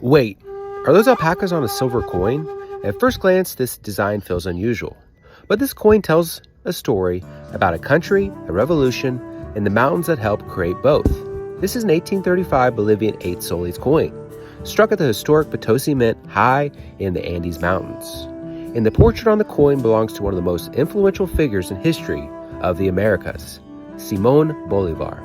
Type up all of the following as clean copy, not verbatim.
Wait, are those alpacas on a silver coin? At first glance, this design feels unusual. But this coin tells a story about a country, a revolution, and the mountains that helped create both. This is an 1835 Bolivian 8 soles coin, struck at the historic Potosí Mint high in the Andes Mountains. And the portrait on the coin belongs to one of the most influential figures in history of the Americas, Simón Bolívar.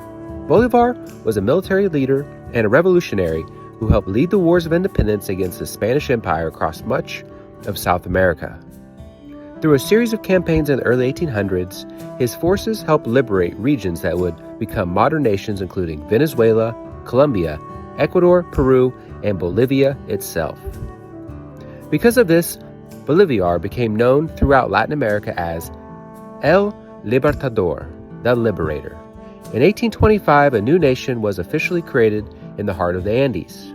Bolívar was a military leader and a revolutionary who helped lead the wars of independence against the Spanish Empire across much of South America. Through a series of campaigns in the early 1800s, his forces helped liberate regions that would become modern nations including Venezuela, Colombia, Ecuador, Peru, and Bolivia itself. Because of this, Bolívar became known throughout Latin America as El Libertador, the Liberator. In 1825, a new nation was officially created in the heart of the Andes.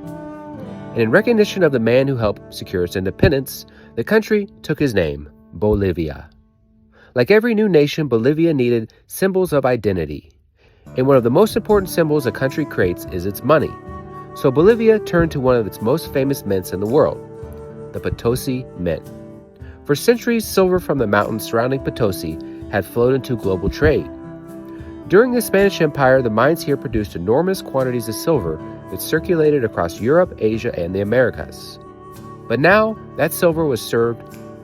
And in recognition of the man who helped secure its independence, the country took his name, Bolivia. Like every new nation, Bolivia needed symbols of identity. And one of the most important symbols a country creates is its money. So Bolivia turned to one of its most famous mints in the world, the Potosí Mint. For centuries, silver from the mountains surrounding Potosí had flowed into global trade. During the Spanish Empire, the mines here produced enormous quantities of silver that circulated across Europe, Asia, and the Americas. But now, that silver was served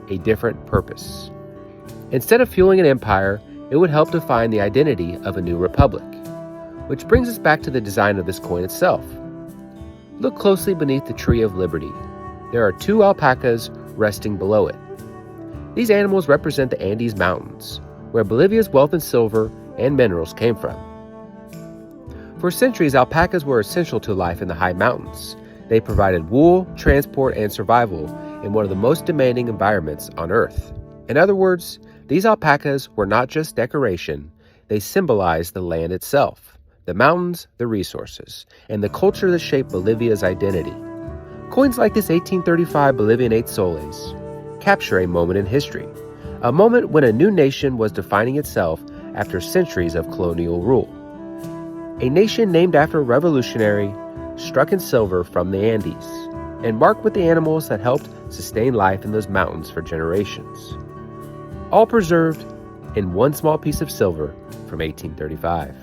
a different purpose. Instead of fueling an empire, it would help define the identity of a new republic. Which brings us back to the design of this coin itself. Look closely beneath the tree of liberty. There are two alpacas resting below it. These animals represent the Andes Mountains, where Bolivia's wealth in silver and minerals came from. For centuries, alpacas were essential to life in the high mountains. They provided wool, transport, and survival in one of the most demanding environments on Earth. In other words, these alpacas were not just decoration, they symbolized the land itself, the mountains, the resources, and the culture that shaped Bolivia's identity. Coins like this 1835 Bolivian 8 soles capture a moment in history, a moment when a new nation was defining itself after centuries of colonial rule. A nation named after a revolutionary, struck in silver from the Andes, and marked with the animals that helped sustain life in those mountains for generations. All preserved in one small piece of silver from 1835.